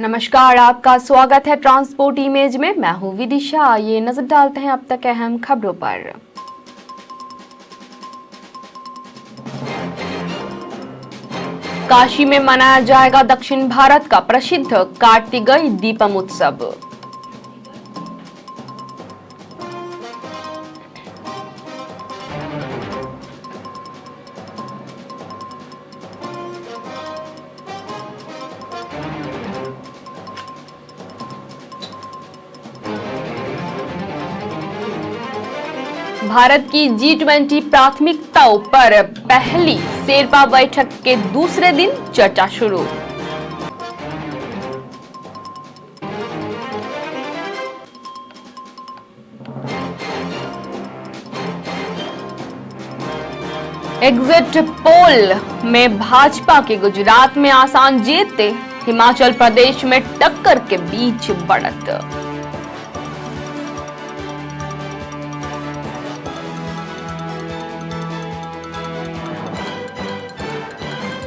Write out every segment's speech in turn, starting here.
नमस्कार, आपका स्वागत है ट्रांसपोर्ट इमेज में। मैं हूं विदिशा। ये नजर डालते हैं अब तक अहम खबरों पर। काशी में मनाया जाएगा दक्षिण भारत का प्रसिद्ध कार्तिकेय दीपम उत्सव। भारत की G20 प्राथमिकताओं पर पहली शेरपा बैठक के दूसरे दिन चर्चा शुरू। एग्जिट पोल में भाजपा के गुजरात में आसान जीत, हिमाचल प्रदेश में टक्कर के बीच बढ़त।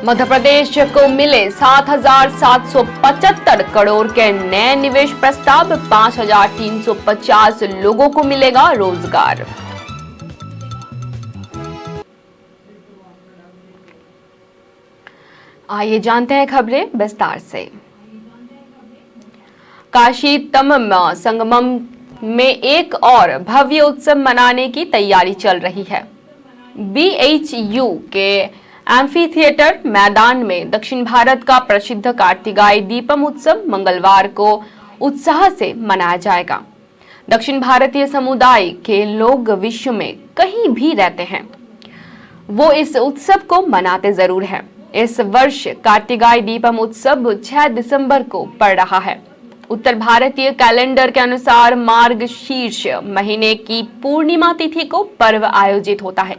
मध्य प्रदेश को मिले 7,775 करोड़ के नए निवेश प्रस्ताव, 5,350 लोगों को मिलेगा रोजगार। आइए जानते हैं खबरें विस्तार से। काशी तमम संगमम में एक और भव्य उत्सव मनाने की तैयारी चल रही है। BHU के एम्फी थिएटर मैदान में दक्षिण भारत का प्रसिद्ध कार्तिकेय दीपम उत्सव मंगलवार को उत्साह से मनाया जाएगा। दक्षिण भारतीय समुदाय के लोग विश्व में कहीं भी रहते हैं, वो इस उत्सव को मनाते जरूर हैं। इस वर्ष कार्तिकेय दीपम उत्सव 6 दिसंबर को पड़ रहा है। उत्तर भारतीय कैलेंडर के अनुसार मार्गशीर्ष महीने की पूर्णिमा तिथि को पर्व आयोजित होता है।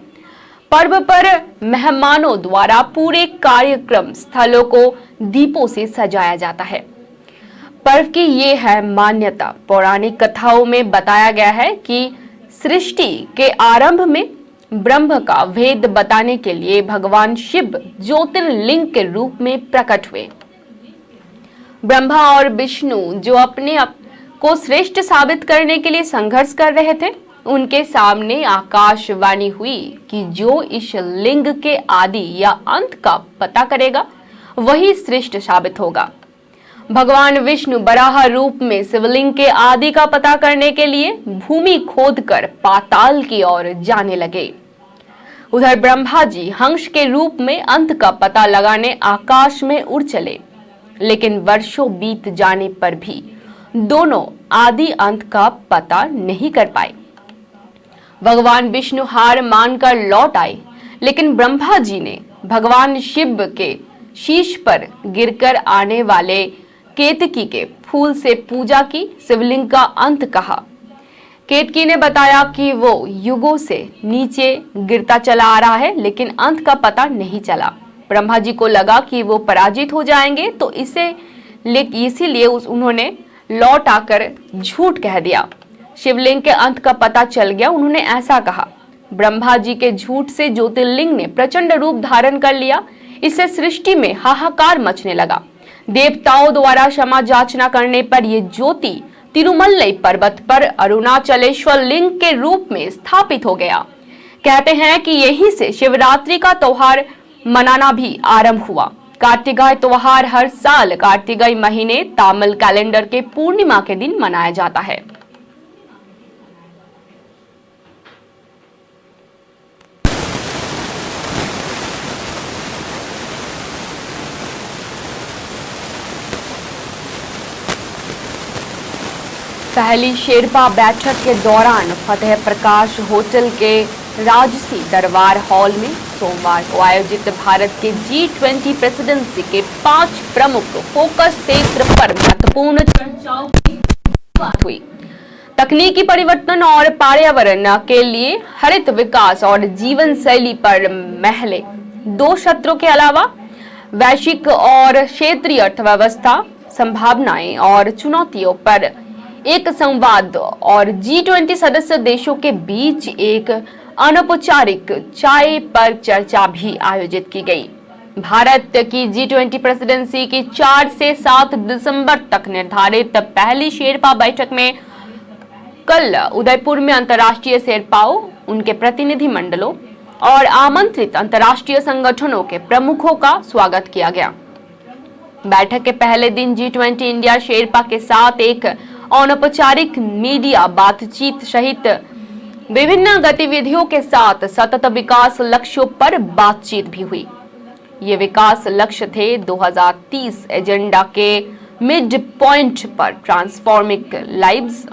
पर्व पर मेहमानों द्वारा पूरे कार्यक्रम स्थलों को दीपों से सजाया जाता है। पर्व की ये है मान्यता। पौराणिक कथाओं में बताया गया है कि सृष्टि के आरंभ में ब्रह्म का भेद बताने के लिए भगवान शिव ज्योतिर्लिंग के रूप में प्रकट हुए। ब्रह्मा और विष्णु जो अपने आप को श्रेष्ठ साबित करने के लिए संघर्ष कर रहे थे, उनके सामने आकाशवाणी हुई कि जो इस लिंग के आदि या अंत का पता करेगा वही श्रेष्ठ साबित होगा। भगवान विष्णु बराह रूप में शिवलिंग के आदि का पता करने के लिए भूमि खोदकर पाताल की ओर जाने लगे। उधर ब्रह्मा जी हंस के रूप में अंत का पता लगाने आकाश में उड़ चले, लेकिन वर्षों बीत जाने पर भी दोनों आदि अंत का पता नहीं कर पाए। भगवान विष्णु हार मानकर लौट आए, लेकिन ब्रह्मा जी ने भगवान शिव के शीश पर गिरकर आने वाले केतकी के फूल से पूजा की, शिवलिंग का अंत कहा। केतकी ने बताया कि वो युगों से नीचे गिरता चला आ रहा है, लेकिन अंत का पता नहीं चला। ब्रह्मा जी को लगा कि वो पराजित हो जाएंगे, तो इसीलिए उन्होंने लौट आकर झूठ कह दिया। शिवलिंग के अंत का पता चल गया। उन्होंने ऐसा कहा। ब्रह्मा जी के झूठ से ज्योतिर्लिंग ने प्रचंड रूप धारण कर लिया। इससे सृष्टि में हाहाकार मचने लगा। देवताओं द्वारा क्षमा याचना करने पर यह ज्योति तिरुमलई पर्वत पर अरुणाचलेश्वर लिंग के रूप में स्थापित हो गया। कहते हैं कि यहीं से शिवरात्रि का त्योहार मनाना भी आरंभ हुआ। कार्तिकेय त्योहार हर साल कार्तिकेय महीने तामिल कैलेंडर के पूर्णिमा के दिन मनाया जाता है। पहली शेरपा बैठक के दौरान फतेह प्रकाश होटल के राजसी दरबार हॉल में सोमवार को आयोजित भारत के G20 प्रेसिडेंसी के 5 प्रमुख फोकस क्षेत्र पर महत्वपूर्ण चर्चाओं की बात हुई। तकनीकी परिवर्तन और पर्यावरण के लिए हरित विकास और जीवन शैली पर महले 2 सत्रों के अलावा वैश्विक और क्षेत्रीय अर्थव्यवस्था, संभावनाएं और चुनौतियों पर एक संवाद और G20 सदस्य देशों के बीच एक अनौपचारिक चाय पर चर्चा भी आयोजित की गई। भारत की G20 प्रेसिडेंसी की 4 से 7 दिसंबर तक निर्धारित पहली शेरपा बैठक में कल उदयपुर में अंतर्राष्ट्रीय शेरपाओं, उनके प्रतिनिधि मंडलों और आमंत्रित अंतर्राष्ट्रीय संगठनों के प्रमुखों का स्वागत किया गया। बैठक के पहले दिन G20 इंडिया शेरपा के साथ एक अनौपचारिक मीडिया बातचीत सहित विभिन्न गतिविधियों के साथ सतत विकास लक्ष्यों पर बातचीत भी हुई। ये विकास लक्ष्य थे 2030 एजेंडा के मिड पॉइंट पर ट्रांसफॉर्मिंग लाइव्स।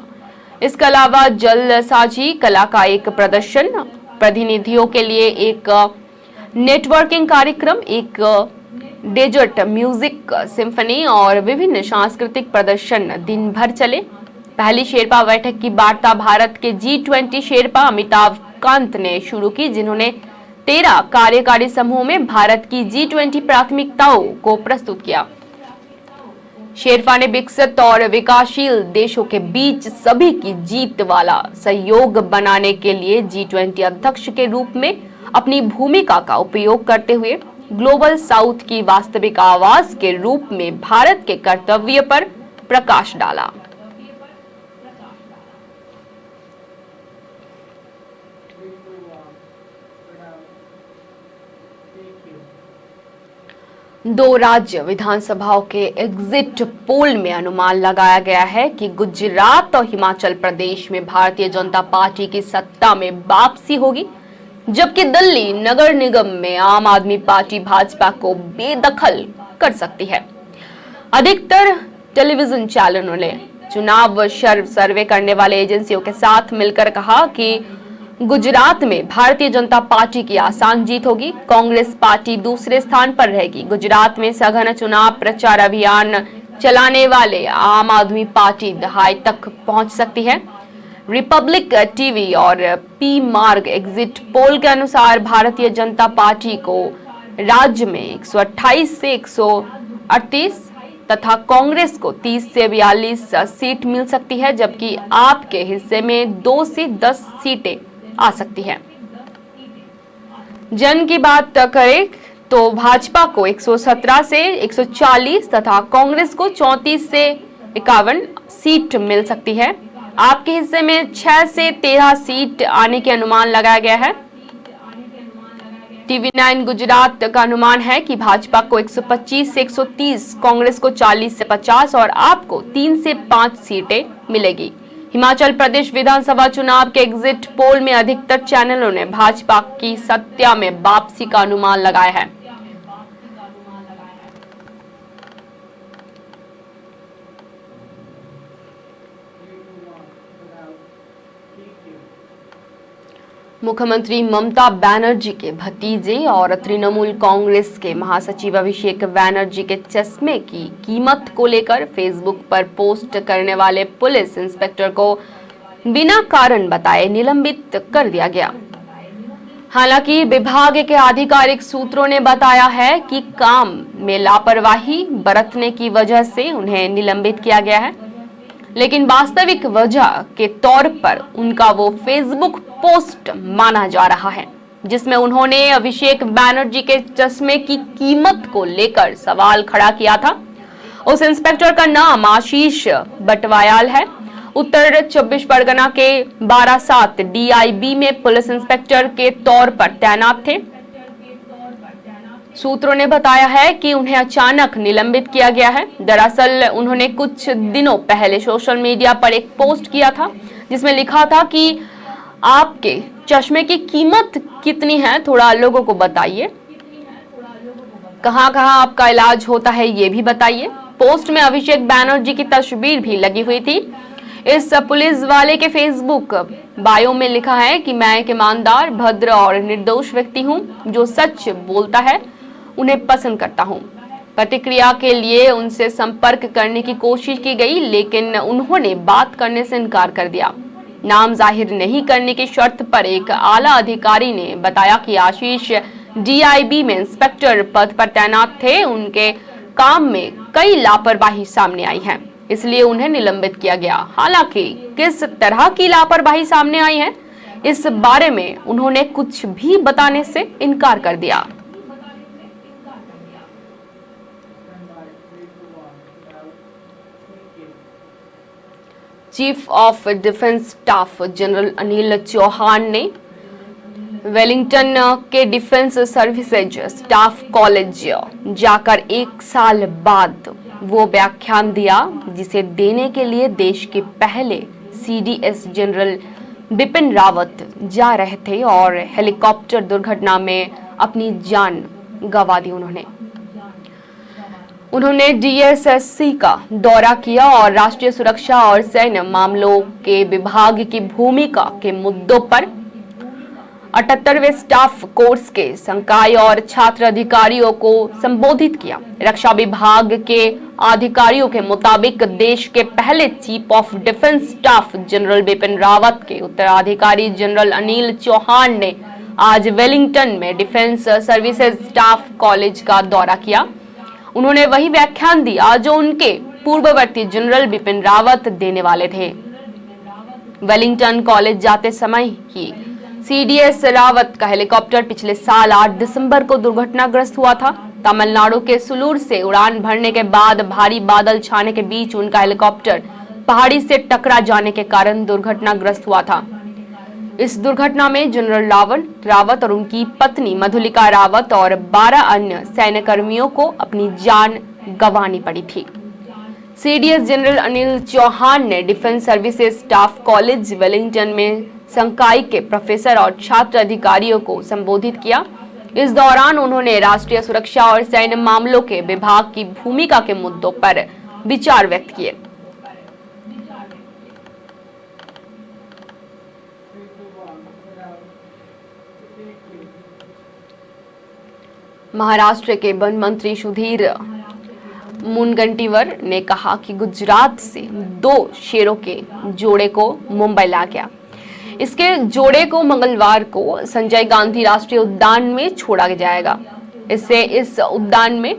इसके अलावा जलसाजी कला का एक प्रदर्शन, प्रतिनिधियों के लिए एक नेटवर्किंग कार्यक्रम, एक डेजर्ट म्यूजिक सिम्फनी और विभिन्न सांस्कृतिक प्रदर्शन दिन भर चले। पहली शेरपा बैठक की वार्ता भारत के G20 शेरपा अमिताभ कांत ने शुरू की, जिन्होंने 13 कार्यकारी समूह में भारत की G20 प्राथमिकताओं को प्रस्तुत किया। शेरपा ने विकसित और विकासशील देशों के बीच सभी की जीत वाला सहयोग बनाने के लिए G20 अध्यक्ष के रूप में अपनी भूमिका का उपयोग करते हुए ग्लोबल साउथ की वास्तविक आवाज के रूप में भारत के कर्तव्य पर प्रकाश डाला। दो राज्य विधानसभाओं के एग्जिट पोल में अनुमान लगाया गया है कि गुजरात और हिमाचल प्रदेश में भारतीय जनता पार्टी की सत्ता में वापसी होगी, जबकि दिल्ली नगर निगम में आम आदमी पार्टी भाजपा को बेदखल कर सकती है। अधिकतर टेलीविजन चैनलों ने चुनाव सर्वे करने वाले एजेंसियों के साथ मिलकर कहा कि गुजरात में भारतीय जनता पार्टी की आसान जीत होगी, कांग्रेस पार्टी दूसरे स्थान पर रहेगी। गुजरात में सघन चुनाव प्रचार अभियान चलाने वाले आम आदमी पार्टी दहाई तक पहुंच सकती है। रिपब्लिक टीवी और पी मार्ग एग्जिट पोल के अनुसार भारतीय जनता पार्टी को राज्य में 128 से 138 तथा कांग्रेस को 30 से 42 सीट मिल सकती है, जबकि आपके हिस्से में 2 से 10 सीटें आ सकती है। जन की बात करें तो भाजपा को 117 से 140 तथा कांग्रेस को 34 से 51 सीट मिल सकती है। आपके हिस्से में 6 से 13 सीट आने के अनुमान लगाया गया है। TV9 गुजरात का अनुमान है कि भाजपा को 125 से 130, कांग्रेस को 40 से 50 और आपको 3 से 5 सीटें मिलेगी। हिमाचल प्रदेश विधानसभा चुनाव के एग्जिट पोल में अधिकतर चैनलों ने भाजपा की सत्ता में वापसी का अनुमान लगाया है। मुख्यमंत्री ममता बनर्जी के भतीजे और तृणमूल कांग्रेस के महासचिव अभिषेक बनर्जी के चश्मे की कीमत को लेकर फेसबुक पर पोस्ट करने वाले पुलिस इंस्पेक्टर को बिना कारण बताए निलंबित कर दिया गया। हालांकि विभाग के आधिकारिक सूत्रों ने बताया है कि काम में लापरवाही बरतने की वजह से उन्हें निलंबित किया गया है, लेकिन वास्तविक वजह के तौर पर उनका वो फेसबुक पोस्ट माना जा रहा है जिसमें उन्होंने अभिषेक बनर्जी के चश्मे की कीमत को लेकर सवाल खड़ा किया था। उस इंस्पेक्टर का नाम आशीष बटवायाल है। उत्तर 24 परगना के 12/7 DIB में पुलिस इंस्पेक्टर के तौर पर तैनात थे। सूत्रों ने बताया है कि उन्हें अचानक निलंबित किया गया है। दरअसल उन्होंने कुछ दिनों पहले सोशल मीडिया पर एक पोस्ट किया था जिसमें लिखा था कि आपके चश्मे की कीमत कितनी है, थोड़ा लोगों को बताइए, कहां कहां आपका इलाज होता है ये भी बताइए। पोस्ट में अभिषेक बनर्जी की तस्वीर भी लगी हुई थी। इस पुलिस वाले के फेसबुक बायो में लिखा है कि मैं एक ईमानदार, भद्र और निर्दोष व्यक्ति हूं जो सच बोलता है, उन्हें पसंद करता हूं। प्रतिक्रिया के लिए उनसे संपर्क करने की कोशिश की गई, लेकिन उन्होंने बात करने से इनकार कर दिया। नाम जाहिर नहीं करने की शर्त पर एक आला अधिकारी ने बताया कि आशीष DIB में इंस्पेक्टर पद पर तैनात थे। उनके काम में कई लापरवाही सामने आई है, इसलिए उन्हें निलंबित किया गया। हालांकि किस तरह की लापरवाही सामने आई है इस बारे में उन्होंने कुछ भी बताने से इनकार कर दिया। Chief of defence staff general Anil Chauhan ने वेलिंगटन के डिफेंस सर्विसेज स्टाफ कॉलेज जाकर 1 साल बाद वो व्याख्यान दिया जिसे देने के लिए देश के पहले सीडीएस जनरल बिपिन रावत जा रहे थे और हेलीकॉप्टर दुर्घटना में अपनी जान गंवा दी। उन्होंने डीएसएससी का दौरा किया और राष्ट्रीय सुरक्षा और सैन्य मामलों के विभाग की भूमिका के मुद्दों पर 78वें स्टाफ कोर्स के संकाय और छात्र अधिकारियों को संबोधित किया। रक्षा विभाग के अधिकारियों के मुताबिक देश के पहले chief of defence staff general Bipin Rawat के उत्तराधिकारी जनरल अनिल चौहान ने आज वेलिंगटन में डिफेंस सर्विसेज स्टाफ कॉलेज का दौरा किया। उन्होंने वही व्याख्यान दिया जो उनके पूर्ववर्ती जनरल बिपिन रावत देने वाले थे। वेलिंगटन कॉलेज जाते समय ही सीडीएस रावत का हेलीकॉप्टर पिछले साल 8 दिसंबर को दुर्घटनाग्रस्त हुआ था। तमिलनाडु के सुलूर से उड़ान भरने के बाद भारी बादल छाने के बीच उनका हेलीकॉप्टर पहाड़ी से टकरा जाने के कारण दुर्घटनाग्रस्त हुआ था। इस दुर्घटना में जनरल रावत और उनकी पत्नी मधुलिका रावत और 12 अन्य सैन्य कर्मियों को अपनी जान गंवानी पड़ी थी। सीडीएस जनरल अनिल चौहान ने defence services staff college Wellington में संकाय के प्रोफेसर और छात्र अधिकारियों को संबोधित किया। इस दौरान उन्होंने राष्ट्रीय सुरक्षा और सैन्य मामलों के विभाग की भूमिका के मुद्दों पर विचार व्यक्त किए। महाराष्ट्र के वन मंत्री सुधीर मुनगंटीवार ने कहा कि गुजरात से 2 शेरों के जोड़े को मुंबई लाया गया। इसके जोड़े को मंगलवार को संजय गांधी राष्ट्रीय उद्यान में छोड़ा जाएगा। इससे इस उद्यान में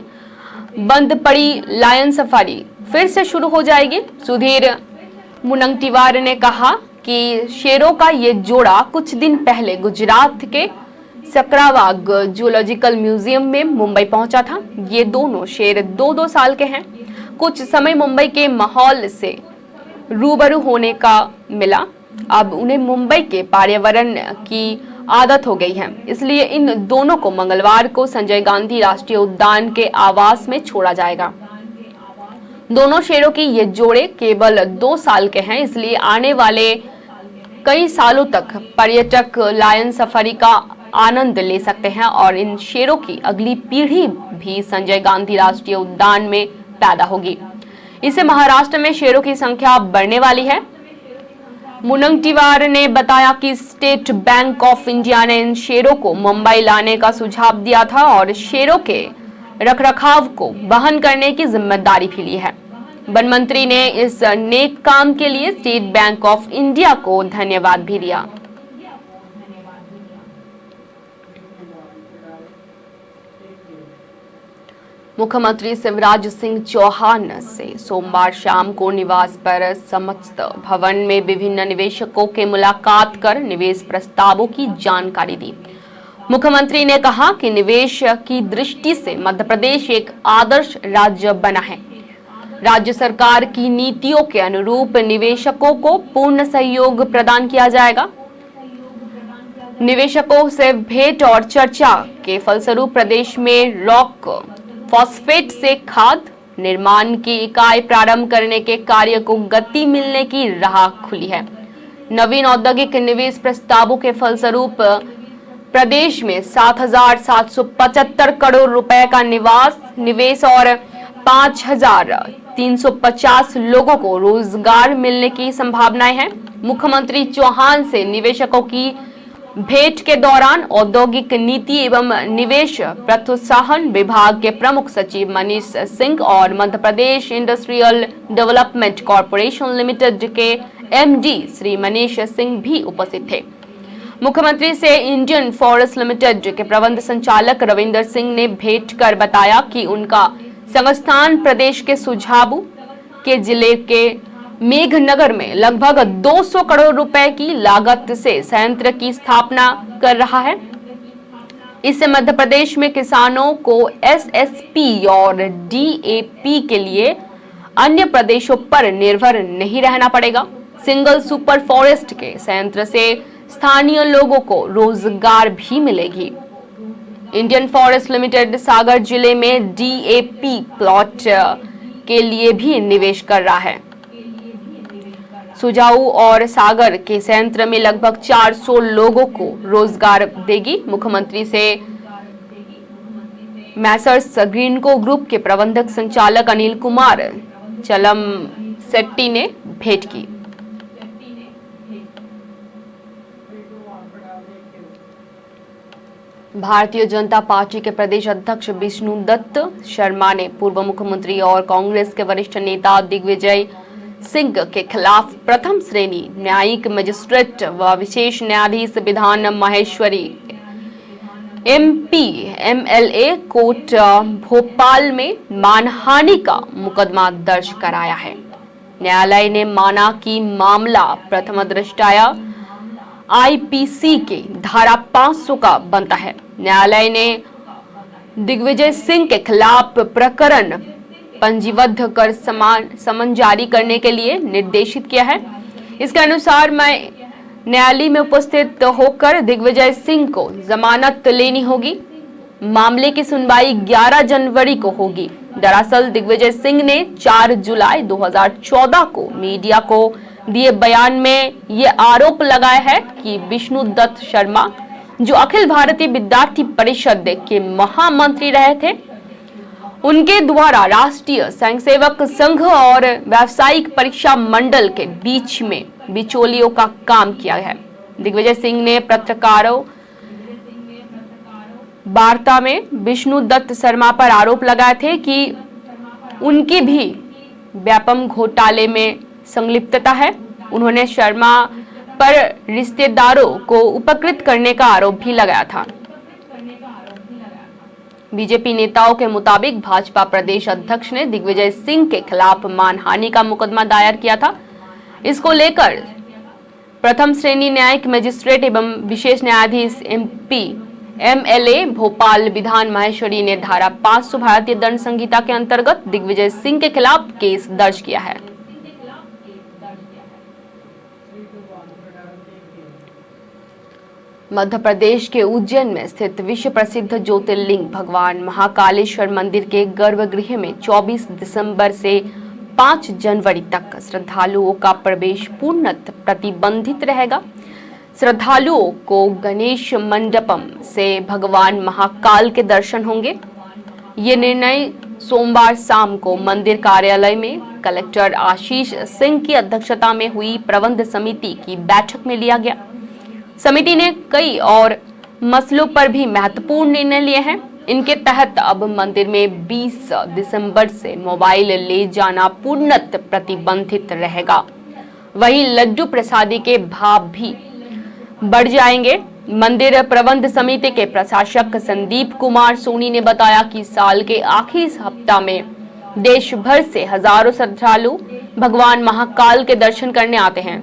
बंद पड़ी लायन सफारी फिर से शुरू हो जाएगी। सुधीर मुनगंटीवार ने कहा कि शेरों का ये जोड़ा कुछ दिन पहले गुजरात के सकरावाग जूलॉजिकल म्यूजियम में मुंबई पहुंचा था। ये दोनों शेर 2-2 साल के हैं। कुछ समय मुंबई के माहौल से रूबरू होने का मिला। अब उन्हें मुंबई के पर्यावरण की आदत हो गई है, इसलिए इन दोनों को मंगलवार को संजय गांधी राष्ट्रीय उद्यान के आवास में छोड़ा जाएगा। दोनों शेरों की ये जोड़े केवल 2 साल के हैं, इसलिए आने वाले कई सालों तक पर्यटक लायन सफारी का आनंद ले सकते हैं और इन शेरों की अगली पीढ़ी भी संजय गांधी राष्ट्रीय उद्यान में पैदा होगी। इससे महाराष्ट्र में शेरों की संख्या बढ़ने वाली है। मुनगंटीवार ने बताया कि स्टेट बैंक ऑफ इंडिया ने इन शेरों को मुंबई लाने का सुझाव दिया था और शेरों के रखरखाव को वहन करने की जिम्मेदारी भी ली है। वन मंत्री ने इस नेक काम के लिए स्टेट बैंक ऑफ इंडिया को धन्यवाद भी दिया। मुख्यमंत्री शिवराज सिंह चौहान से सोमवार शाम को निवास पर समस्त भवन में विभिन्न निवेशकों के मुलाकात कर निवेश प्रस्तावों की जानकारी दी। मुख्यमंत्री ने कहा कि निवेश की दृष्टि से मध्य प्रदेश एक आदर्श राज्य बना है। राज्य सरकार की नीतियों के अनुरूप निवेशकों को पूर्ण सहयोग प्रदान किया जाएगा। निवेशकों से भेंट और चर्चा के फलस्वरूप प्रदेश में रॉक फॉस्फेट से खाद निर्माण की इकाई प्रारंभ करने के कार्य को गति मिलने की राह खुली है। नवीन औद्योगिक निवेश प्रस्तावों के फलस्वरूप प्रदेश में 7,775 करोड़ रुपए का निवेश और 5,350 लोगों को रोजगार मिलने की संभावनाएं हैं। मुख्यमंत्री चौहान से निवेशकों की भेंट के दौरान औद्योगिक नीति एवं निवेश प्रोत्साहन विभाग के प्रमुख सचिव मनीष सिंह और Madhya Pradesh industrial development corporation limited के एमडी श्री मनीष सिंह भी उपस्थित थे। मुख्यमंत्री से इंडियन फॉरेस्ट लिमिटेड के प्रबंध संचालक रविंदर सिंह ने भेंट कर बताया कि उनका संस्थान प्रदेश के सुझाबू के जिले के मेघनगर में लगभग 200 करोड़ रुपए की लागत से संयंत्र की स्थापना कर रहा है। इससे मध्य प्रदेश में किसानों को एसएसपी और डीएपी के लिए अन्य प्रदेशों पर निर्भर नहीं रहना पड़ेगा। सिंगल सुपर फॉरेस्ट के संयंत्र से स्थानीय लोगों को रोजगार भी मिलेगी। इंडियन फॉरेस्ट लिमिटेड सागर जिले में डीएपी प्लॉट के लिए भी निवेश कर रहा है। सुजाऊ और सागर के संयंत्र में लगभग 400 लोगों को रोजगार देगी। मुख्यमंत्री से मैसर्स ग्रीनको ग्रुप के प्रबंधक संचालक अनिल कुमार चलम सेट्टी ने भेंट की। भारतीय जनता पार्टी के प्रदेश अध्यक्ष विष्णुदत्त शर्मा ने पूर्व मुख्यमंत्री और कांग्रेस के वरिष्ठ नेता दिग्विजय सिंह के खिलाफ प्रथम श्रेणी न्यायिक मजिस्ट्रेट व विशेष न्यायाधीश विधान Maheshwari MP MLA court Bhopal में मानहानि का मुकदमा दर्ज कराया है। न्यायालय ने माना कि मामला प्रथम दृष्टया आईपीसी के धारा 500 का बनता है। न्यायालय ने दिग्विजय सिंह के खिलाफ प्रकरण पंजीबद्ध कर समन जारी करने के लिए निर्देशित किया है। इसके अनुसार न्यायालय में उपस्थित होकर दिग्विजय सिंह को जमानत लेनी होगी। मामले की सुनवाई 11 जनवरी को होगी। दरअसल दिग्विजय सिंह ने 4 जुलाई 2014 को मीडिया को दिए बयान में ये आरोप लगाया है कि विष्णुदत्त शर्मा, जो अखिल भारतीय विद्यार्थी परिषद के महामंत्री रहे थे, उनके द्वारा राष्ट्रीय स्वयंसेवक संघ और व्यावसायिक परीक्षा मंडल के बीच में बिचौलियों का काम किया है। दिग्विजय सिंह ने पत्रकारों वार्ता में विष्णुदत्त शर्मा पर आरोप लगाए थे कि उनकी भी व्यापम घोटाले में संलिप्तता है। उन्होंने शर्मा पर रिश्तेदारों को उपकृत करने का आरोप भी लगाया था। बीजेपी नेताओं के मुताबिक भाजपा प्रदेश अध्यक्ष ने दिग्विजय सिंह के खिलाफ मानहानि का मुकदमा दायर किया था। इसको लेकर प्रथम श्रेणी न्यायिक मजिस्ट्रेट एवं विशेष न्यायाधीश एमपी एमएलए भोपाल विधान माहेश्वरी ने धारा 500 भारतीय दंड संहिता के अंतर्गत दिग्विजय सिंह के खिलाफ केस दर्ज किया है। मध्य प्रदेश के उज्जैन में स्थित विश्व प्रसिद्ध ज्योतिर्लिंग भगवान महाकालेश्वर मंदिर के गर्भगृह में 24 दिसंबर से 5 जनवरी तक श्रद्धालुओं का प्रवेश पूर्णतः प्रतिबंधित रहेगा। श्रद्धालुओं को गणेश मंडपम से भगवान महाकाल के दर्शन होंगे। ये निर्णय सोमवार शाम को मंदिर कार्यालय में कलेक्टर आशीष सिंह की अध्यक्षता में हुई प्रबंध समिति की बैठक में लिया गया। समिति ने कई और मसलों पर भी महत्वपूर्ण निर्णय लिए हैं। इनके तहत अब मंदिर में 20 दिसंबर से मोबाइल ले जाना पूर्णतः प्रतिबंधित रहेगा। वहीं लड्डू प्रसादी के भाव भी बढ़ जाएंगे। मंदिर प्रबंध समिति के प्रशासक संदीप कुमार सोनी ने बताया कि साल के आखिरी हफ्ता में देश भर से हजारों श्रद्धालु भगवान महाकाल के दर्शन करने आते हैं।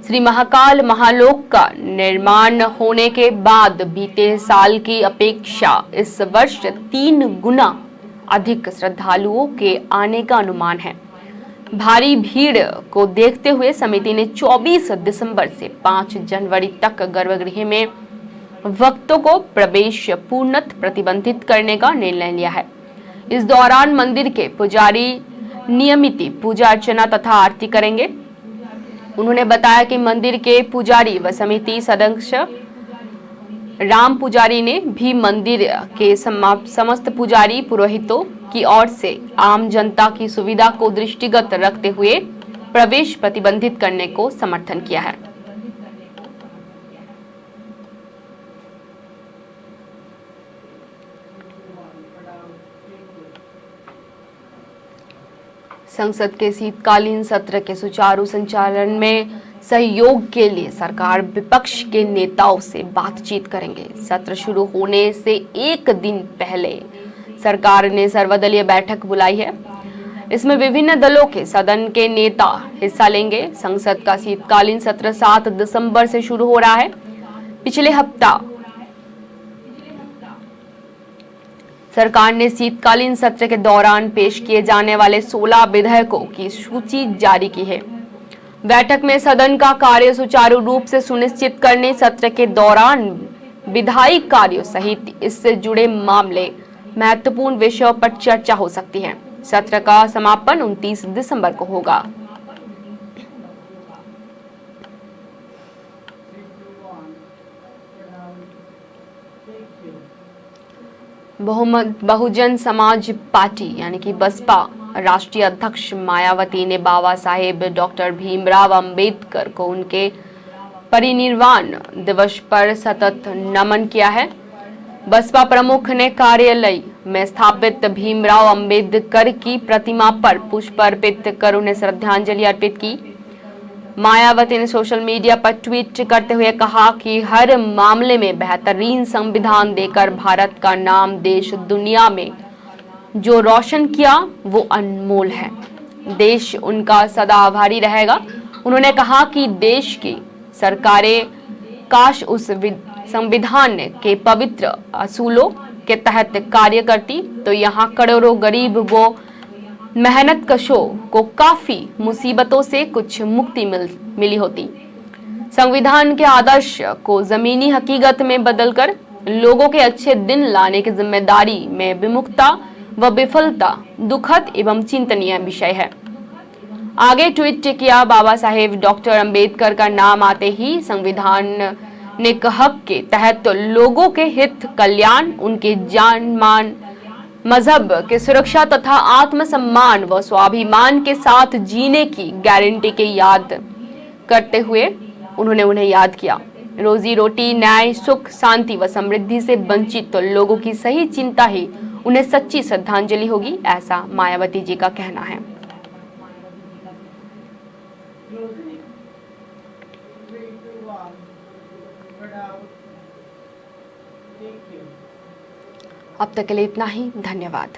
श्री महाकाल महालोक का निर्माण होने के बाद बीते साल की अपेक्षा इस वर्ष 3 गुना अधिक श्रद्धालुओं के आने का अनुमान है। भारी भीड़ को देखते हुए समिति ने 24 दिसंबर से 5 जनवरी तक गर्भगृह में भक्तों को प्रवेश पूर्णतः प्रतिबंधित करने का निर्णय लिया है। इस दौरान मंदिर के पुजारी नियमित पूजा अर्चना तथा आरती करेंगे। उन्होंने बताया कि मंदिर के पुजारी व समिति सदस्य राम पुजारी ने भी मंदिर के समस्त पुजारी पुरोहितों की ओर से आम जनता की सुविधा को दृष्टिगत रखते हुए प्रवेश प्रतिबंधित करने को समर्थन किया है। संसद के शीतकालीन सत्र के सुचारू संचालन में सहयोग के लिए सरकार विपक्ष के नेताओं से बातचीत करेंगे। सत्र शुरू होने से एक दिन पहले सरकार ने सर्वदलीय बैठक बुलाई है। इसमें विभिन्न दलों के सदन के नेता हिस्सा लेंगे। संसद का शीतकालीन सत्र 7 दिसंबर से शुरू हो रहा है। पिछले हफ्ता सरकार ने शीतकालीन सत्र के दौरान पेश किए जाने वाले 16 विधेयकों की सूची जारी की है। बैठक में सदन का कार्य सुचारू रूप से सुनिश्चित करने, सत्र के दौरान विधायी कार्यों सहित इससे जुड़े मामले, महत्वपूर्ण विषयों पर चर्चा हो सकती है। सत्र का समापन 29 दिसंबर को होगा। बहुजन समाज पार्टी यानी कि बसपा राष्ट्रीय अध्यक्ष मायावती ने बाबा साहेब डॉक्टर भीमराव अंबेडकर को उनके परिनिर्वाण दिवस पर सतत नमन किया है। बसपा प्रमुख ने कार्यालय में स्थापित भीमराव अंबेडकर की प्रतिमा पर पुष्प अर्पित कर उन्हें श्रद्धांजलि अर्पित की। मायावती ने सोशल मीडिया पर ट्वीट करते हुए कहा कि हर मामले में बेहतरीन संविधान देकर भारत का नाम देश दुनिया में जो रोशन किया वो अनमोल है। देश उनका सदा आभारी रहेगा। उन्होंने कहा कि देश की सरकारें काश उस संविधान के पवित्र असूलों के तहत कार्य करती तो यहाँ करोड़ों गरीब वो मेहनत कशों को काफी मुसीबतों से कुछ मुक्ति मिली होती। संविधान के आदर्श को जमीनी हकीकत में बदलकर लोगों के अच्छे दिन लाने की जिम्मेदारी में विमुखता व विफलता दुखद एवं चिंतनीय विषय है। आगे ट्वीट किया, बाबा साहेब डॉक्टर अंबेडकर का नाम आते ही संविधान ने हक के तहत लोगों के हित, कल्याण, उनके जान मान, मजहब के सुरक्षा तथा आत्मसम्मान व स्वाभिमान के साथ जीने की गारंटी के याद करते हुए उन्होंने उन्हें याद किया। रोजी रोटी, न्याय, सुख, शांति व समृद्धि से वंचित तो लोगों की सही चिंता ही उन्हें सच्ची श्रद्धांजलि होगी, ऐसा मायावती जी का कहना है। अब तक के लिए इतना ही। धन्यवाद।